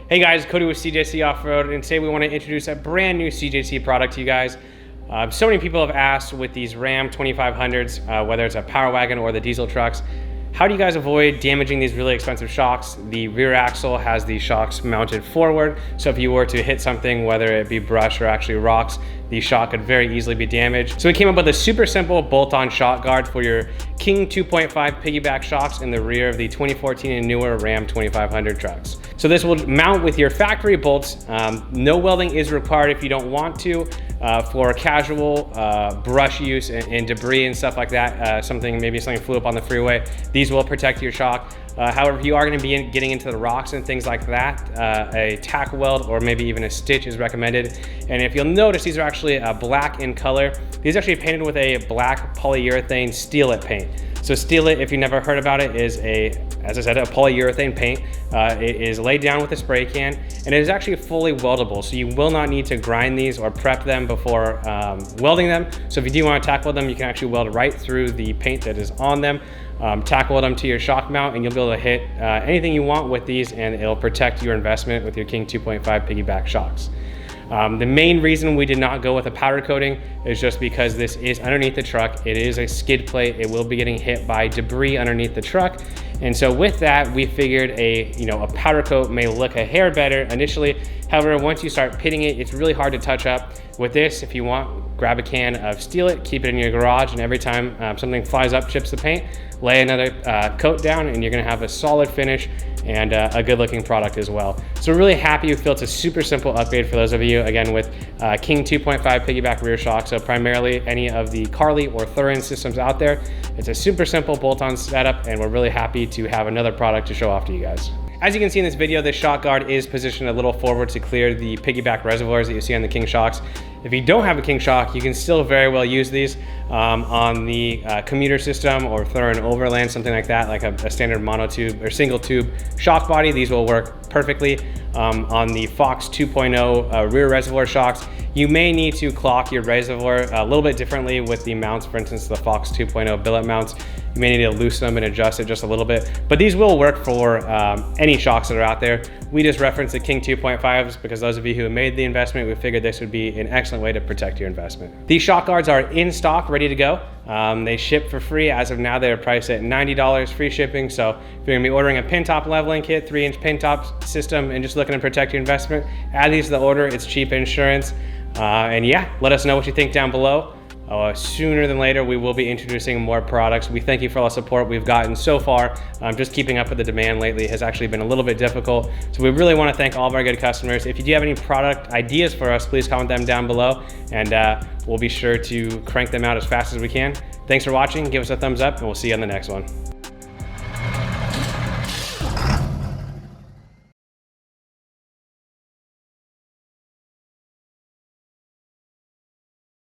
Hey guys, Cody with CJC Off-Road, and today we want to introduce a brand new CJC product to you guys. So many people have asked with these Ram 2500s, whether it's a Power Wagon or the diesel trucks, how do you guys avoid damaging these really expensive shocks? The rear axle has these shocks mounted forward, so if you were to hit something, whether it be brush or actually rocks, the shock could very easily be damaged. So we came up with a super simple bolt-on shock guard for your King 2.5 piggyback shocks in the rear of the 2014 and newer Ram 2500 trucks. So this will mount with your factory bolts. No welding is required if you don't want to. For casual brush use and debris and stuff like that, maybe something flew up on the freeway, these will protect your shock. However, if you are going to be getting into the rocks and things like that, a tack weld or maybe even a stitch is recommended. And if you'll notice, these are actually black in color. These are actually painted with a black polyurethane Steelite paint. So Steelite, if you never heard about it, is as I said, a polyurethane paint. It is laid down with a spray can, and it is actually fully weldable. So you will not need to grind these or prep them before welding them. So if you do want to tack weld them, you can actually weld right through the paint that is on them. Tack weld them to your shock mount, and you'll be able to hit anything you want with these, and it'll protect your investment with your King 2.5 piggyback shocks. The main reason we did not go with a powder coating is just because this is underneath the truck. It is a skid plate. It will be getting hit by debris underneath the truck. And so with that, we figured a powder coat may look a hair better initially. However, once you start pitting it, it's really hard to touch up. With this, if you want, grab a can of Steelite, keep it in your garage, and every time something flies up, chips the paint, lay another coat down, and you're gonna have a solid finish and a good looking product as well. So we're really happy. We feel it's a super simple upgrade for those of you, again, with King 2.5 piggyback rear shock. So primarily any of the Carly or Thurin systems out there. It's a super simple bolt-on setup, and we're really happy to have another product to show off to you guys. As you can see in this video, this shock guard is positioned a little forward to clear the piggyback reservoirs that you see on the King shocks. If you don't have a King shock, you can still very well use these on the commuter system or Thurin Overland, something like that, like a standard monotube or single tube shock body. These will work perfectly. On the Fox 2.0 rear reservoir shocks, you may need to clock your reservoir a little bit differently with the mounts. For instance, the Fox 2.0 billet mounts, you may need to loosen them and adjust it just a little bit, but these will work for any shocks that are out there. We just referenced the King 2.5s because those of you who have made the investment, we figured this would be an excellent way to protect your investment. These shock guards are in stock, ready to go. They ship for free. As of now, they're priced at $90 free shipping. So if you're gonna be ordering a pin top leveling kit, 3-inch pin top system, and just looking to protect your investment, add these to the order. It's cheap insurance. And yeah, let us know what you think down below. Sooner than later, we will be introducing more products. We thank you for all the support we've gotten so far. Just keeping up with the demand lately has actually been a little bit difficult. So we really want to thank all of our good customers. If you do have any product ideas for us, please comment them down below, and we'll be sure to crank them out as fast as we can. Thanks for watching. Give us a thumbs up, and we'll see you on the next one.